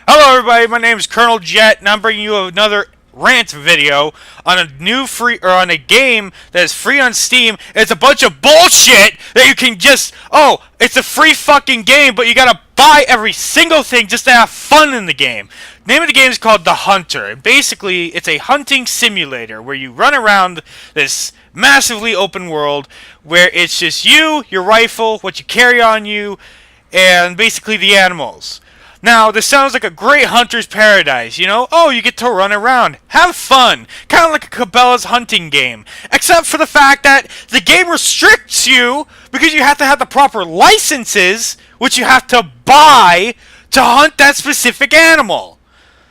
Hello everybody, my name is Colonel Jet and I'm bringing you another rant video on a game that is free on Steam. It's a bunch of bullshit that you can just, it's a free fucking game, but you gotta buy every single thing just to have fun in the game. The name of the game is called The Hunter, and basically it's a hunting simulator where you run around this massively open world where it's just you, your rifle, what you carry on you, and basically the animals. Now, this sounds like a great hunter's paradise, you know? Oh, you get to run around, have fun, kind of like a Cabela's hunting game. Except for the fact that the game restricts you because you have to have the proper licenses, which you have to buy to hunt that specific animal.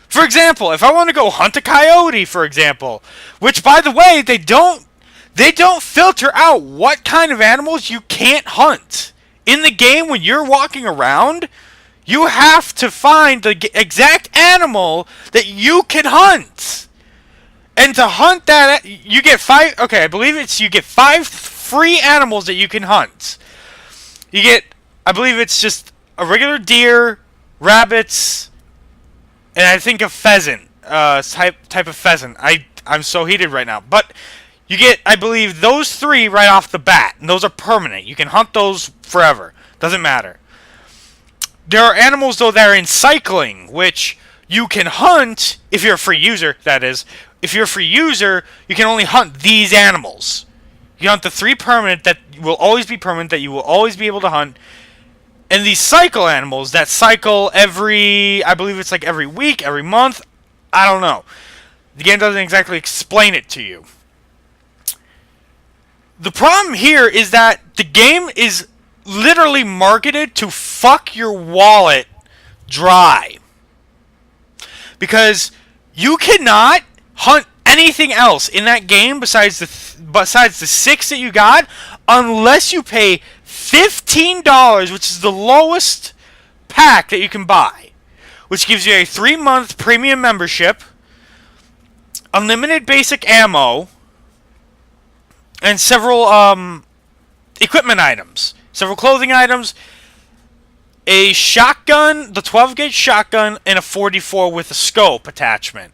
For example, if I want to go hunt a coyote, for example, which, by the way, they don't filter out what kind of animals you can't hunt. In the game, when you're walking around, you have to find the exact animal that you can hunt. And to hunt that, you get you get 5 free animals that you can hunt. You get, I believe it's just a regular deer, rabbits, and I think a pheasant, type of pheasant. I'm so heated right now. But you get, I believe, those 3 right off the bat, and those are permanent. You can hunt those forever. Doesn't matter. There are animals, though, that are in cycling, which you can hunt if you're a free user, that is. If you're a free user, you can only hunt these animals. You hunt the 3 permanent that will always be permanent, that you will always be able to hunt. And these cycle animals that cycle I believe it's like every week, every month. I don't know. The game doesn't exactly explain it to you. The problem here is that the game is literally marketed to fuck your wallet dry. Because you cannot hunt anything else in that game besides the 6 that you got unless you pay $15, which is the lowest pack that you can buy, which gives you a 3-month premium membership, unlimited basic ammo, and several equipment items. Several clothing items, a shotgun, the 12-gauge shotgun, and a 44 with a scope attachment.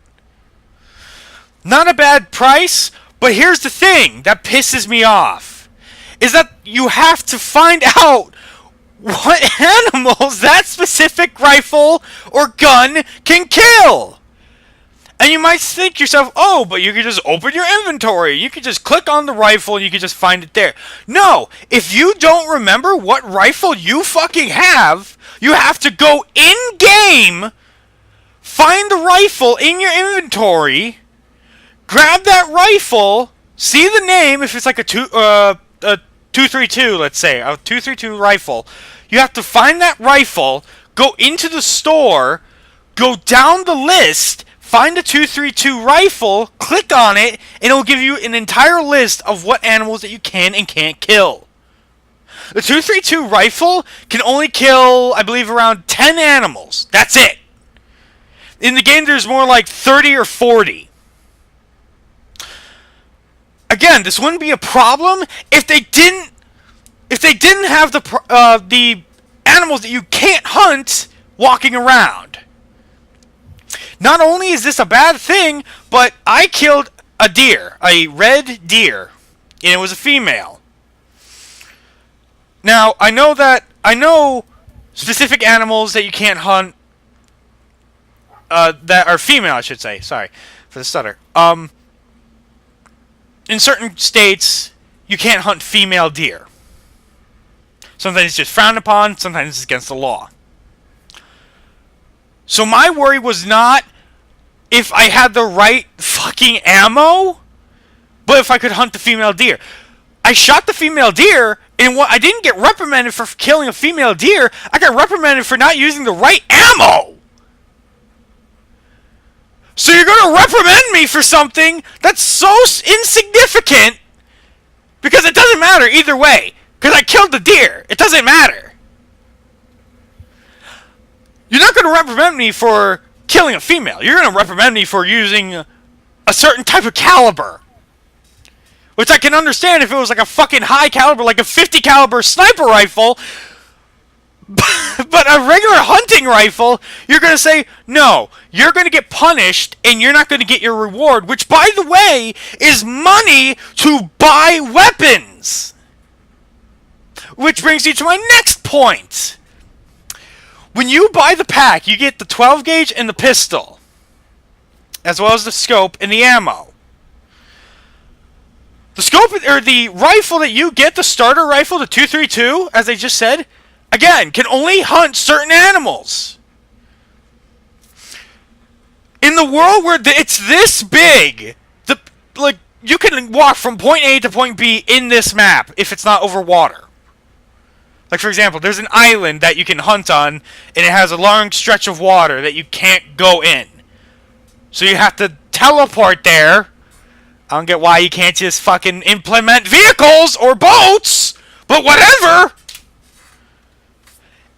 Not a bad price, but here's the thing that pisses me off, is that you have to find out what animals that specific rifle or gun can kill. And you might think to yourself, oh, but you can just open your inventory. You can just click on the rifle and you can just find it there. No, if you don't remember what rifle you fucking have, you have to go in-game, find the rifle in your inventory, grab that rifle, see the name, if it's like a 232, let's say, a 232 rifle. You have to find that rifle, go into the store, go down the list, find a 232 rifle, click on it, and it'll give you an entire list of what animals that you can and can't kill. The 232 rifle can only kill, I believe, around 10 animals. That's it. In the game, there's more like 30 or 40. Again, this wouldn't be a problem if they didn't have the animals that you can't hunt walking around. Not only is this a bad thing, but I killed a deer, a red deer, and it was a female. Now, I know specific animals that you can't hunt, that are female, I should say. Sorry for the stutter. In certain states, you can't hunt female deer. Sometimes it's just frowned upon, sometimes it's against the law. So my worry was not if I had the right fucking ammo, but if I could hunt the female deer. I shot the female deer, and I didn't get reprimanded for killing a female deer. I got reprimanded for not using the right ammo. So you're going to reprimand me for something that's so insignificant, because it doesn't matter either way, because I killed the deer. It doesn't matter. You're not going to reprimand me for killing a female. You're going to reprimand me for using a certain type of caliber. Which I can understand if it was like a fucking high caliber, like a 50 caliber sniper rifle. But a regular hunting rifle, you're going to say, no, you're going to get punished and you're not going to get your reward, which, by the way, is money to buy weapons. Which brings you to my next point. When you buy the pack, you get the 12 gauge and the pistol, as well as the scope and the ammo. The scope, or the rifle that you get, the starter rifle, the 232, as I just said, again, can only hunt certain animals. In the world where it's this big, you can walk from point A to point B in this map if it's not over water. Like, for example, there's an island that you can hunt on, and it has a long stretch of water that you can't go in. So you have to teleport there. I don't get why you can't just fucking implement vehicles or boats, but whatever.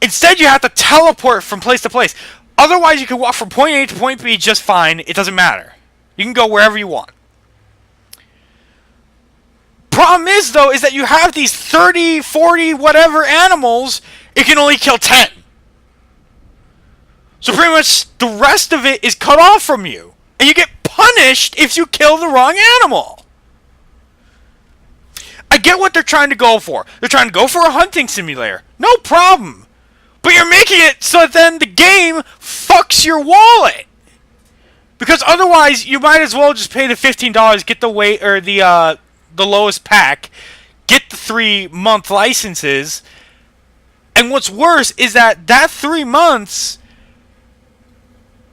Instead, you have to teleport from place to place. Otherwise, you can walk from point A to point B just fine. It doesn't matter. You can go wherever you want. Problem is, though, is that you have these 30, 40, whatever animals, it can only kill 10. So pretty much the rest of it is cut off from you. And you get punished if you kill the wrong animal. I get what they're trying to go for. They're trying to go for a hunting simulator. No problem. But you're making it so that then the game fucks your wallet. Because otherwise, you might as well just pay the $15, get the weight, or the lowest pack, get the 3-month licenses, and what's worse is that 3 months,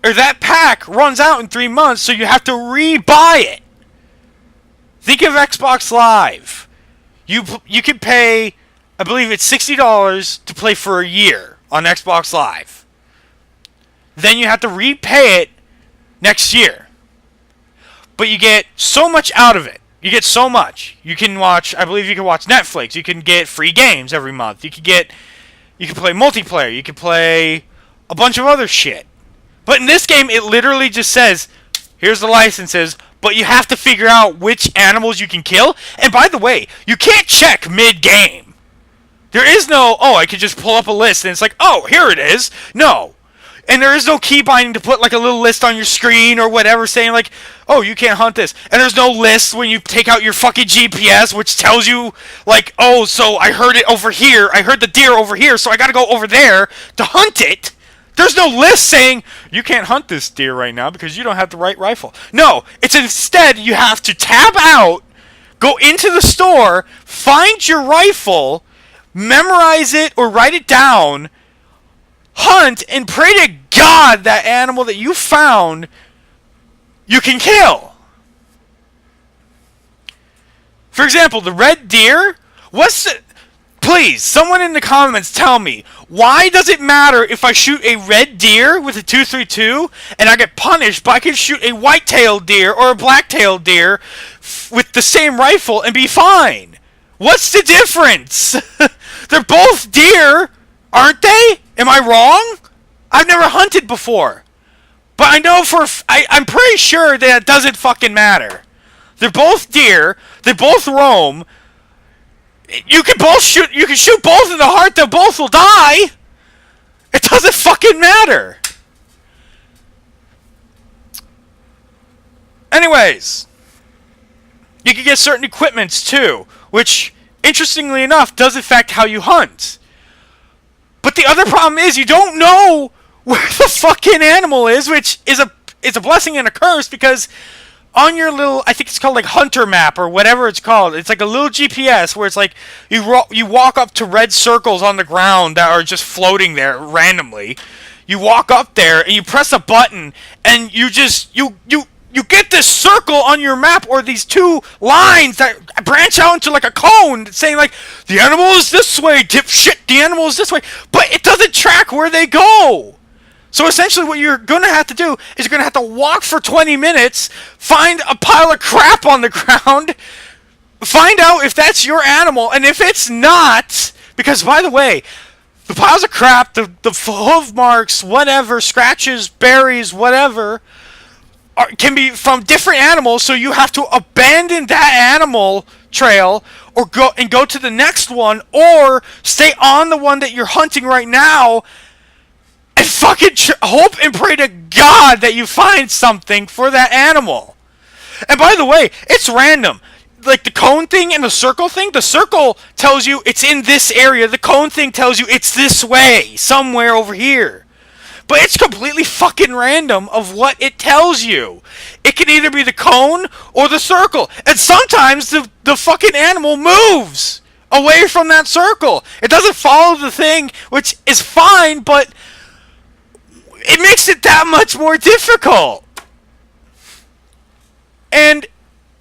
or that pack runs out in 3 months, so you have to re-buy it. Think of Xbox Live. You can pay, I believe it's $60 to play for a year on Xbox Live. Then you have to repay it next year. But you get so much out of it. You get so much. You can watch, I believe you can watch Netflix. You can get free games every month. You can play multiplayer. You can play a bunch of other shit. But in this game, it literally just says, here's the licenses, but you have to figure out which animals you can kill. And by the way, you can't check mid-game. There is no, I could just pull up a list and it's like, oh, here it is. No. And there is no key binding to put like a little list on your screen or whatever saying like, oh, you can't hunt this. And there's no list when you take out your fucking GPS which tells you like, oh, so I heard it over here. I heard the deer over here, so I gotta go over there to hunt it. There's no list saying, you can't hunt this deer right now because you don't have the right rifle. No, it's instead you have to tab out, go into the store, find your rifle, memorize it or write it down, hunt, and pray to God that animal that you found you can kill. For example, the red deer, please, someone in the comments tell me, why does it matter if I shoot a red deer with a 232 and I get punished, but I can shoot a white-tailed deer or a black-tailed deer with the same rifle and be fine? What's the difference? They're both deer, aren't they? Am I wrong? I've never hunted before. But I know I'm pretty sure that it doesn't fucking matter. They're both deer. They both roam. You can shoot both in the heart. They both will die. It doesn't fucking matter. Anyways, you can get certain equipments too, which, interestingly enough, does affect how you hunt. But the other problem is you don't know where the fucking animal is, which is a blessing and a curse because on your little, I think it's called like hunter map or whatever it's called, it's like a little GPS where it's like you walk up to red circles on the ground that are just floating there randomly. You walk up there and you press a button and you get this circle on your map or these two lines that branch out into like a cone saying like, the animal is this way, dipshit, the animal is this way. But it doesn't track where they go. So essentially what you're going to have to do is you're going to have to walk for 20 minutes, find a pile of crap on the ground, find out if that's your animal, and if it's not, because by the way, the piles of crap, the hoof marks, whatever, scratches, berries, whatever, can be from different animals, so you have to abandon that animal trail, or go to the next one, or stay on the one that you're hunting right now, and fucking hope and pray to God that you find something for that animal. And by the way, it's random. Like the cone thing and the circle thing, the circle tells you it's in this area. The cone thing tells you it's this way, somewhere over here. But it's completely fucking random of what it tells you. It can either be the cone or the circle. And sometimes the fucking animal moves away from that circle. It doesn't follow the thing, which is fine, but it makes it that much more difficult. And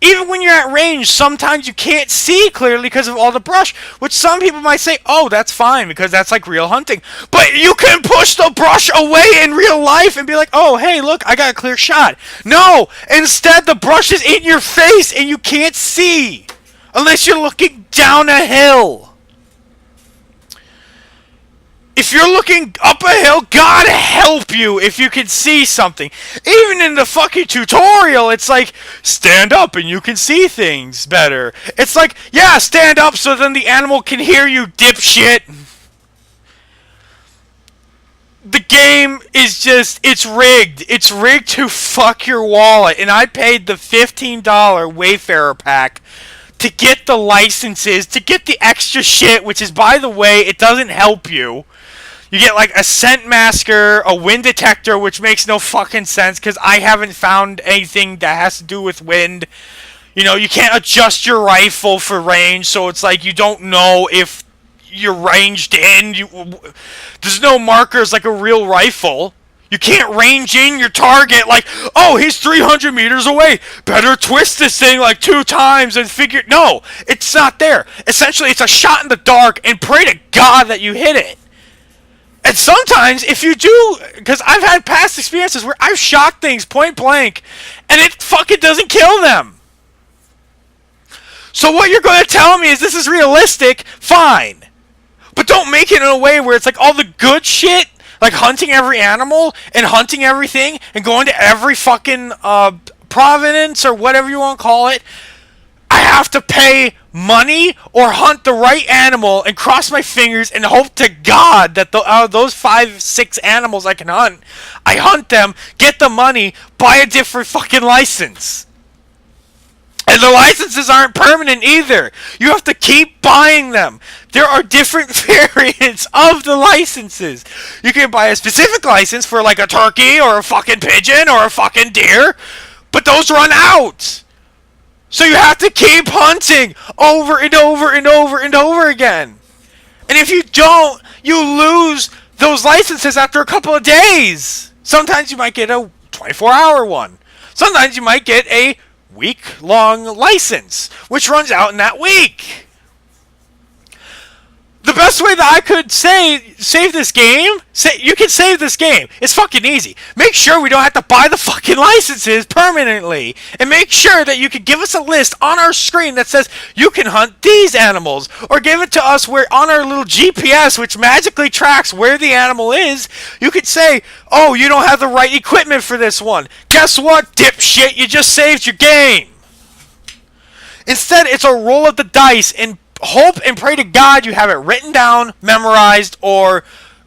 even when you're at range, sometimes you can't see clearly because of all the brush, which some people might say, oh, that's fine because that's like real hunting. But you can push the brush away in real life and be like, oh, hey, look, I got a clear shot. No, instead the brush is in your face and you can't see unless you're looking down a hill. If you're looking up a hill, God help you if you can see something. Even in the fucking tutorial, it's like, stand up and you can see things better. It's like, yeah, stand up so then the animal can hear you, dipshit. The game is just, it's rigged. It's rigged to fuck your wallet. And I paid the $15 Wayfarer pack to get the licenses, to get the extra shit, which is, by the way, it doesn't help you. You get like a scent masker, a wind detector, which makes no fucking sense because I haven't found anything that has to do with wind. You know, you can't adjust your rifle for range, so it's like you don't know if you're ranged in. There's no markers like a real rifle. You can't range in your target like, oh, he's 300 meters away. Better twist this thing like 2 times and figure... No, it's not there. Essentially, it's a shot in the dark and pray to God that you hit it. And sometimes, if you do, because I've had past experiences where I've shot things point blank, and it fucking doesn't kill them. So what you're going to tell me is this is realistic, fine. But don't make it in a way where it's like all the good shit, like hunting every animal, and hunting everything, and going to every fucking province, or whatever you want to call it. I have to pay money or hunt the right animal and cross my fingers and hope to God that those 5-6 animals I can hunt, I hunt them, get the money, buy a different fucking license. And the licenses aren't permanent either. You have to keep buying them. There are different variants of the licenses. You can buy a specific license for like a turkey or a fucking pigeon or a fucking deer, but those run out. So you have to keep hunting over and over and over and over again. And if you don't, you lose those licenses after a couple of days. Sometimes you might get a 24-hour one. Sometimes you might get a week-long license, which runs out in that week. The best way that I could save this game, you can save this game. It's fucking easy. Make sure we don't have to buy the fucking licenses permanently. And make sure that you can give us a list on our screen that says you can hunt these animals. Or give it to us where on our little GPS, which magically tracks where the animal is, you could say, oh, you don't have the right equipment for this one. Guess what, dipshit? You just saved your game. Instead, it's a roll of the dice and hope and pray to God you have it written down, memorized, or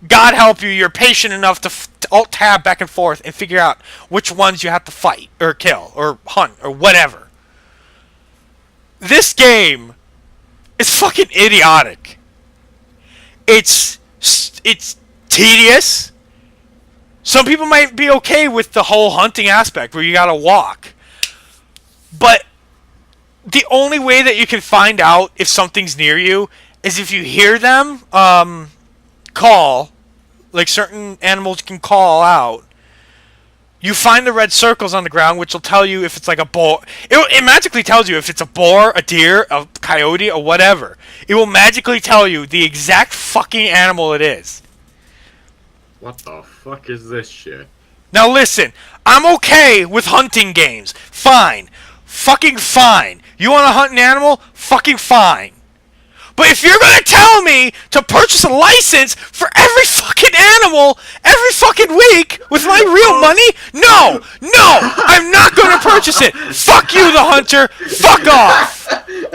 God help you, you're patient enough to alt-tab back and forth and figure out which ones you have to fight, or kill, or hunt, or whatever. This game is fucking idiotic. It's tedious. Some people might be okay with the whole hunting aspect where you gotta walk. But the only way that you can find out if something's near you is if you hear them call, like certain animals can call out. You find the red circles on the ground, which will tell you if it's like a boar. It magically tells you if it's a boar, a deer, a coyote, or whatever. It will magically tell you the exact fucking animal it is. What the fuck is this shit? Now listen, I'm okay with hunting games. Fine. Fucking fine. You want to hunt an animal? Fucking fine. But if you're going to tell me to purchase a license for every fucking animal every fucking week with my real money, no, I'm not going to purchase it. Fuck you, the hunter. Fuck off.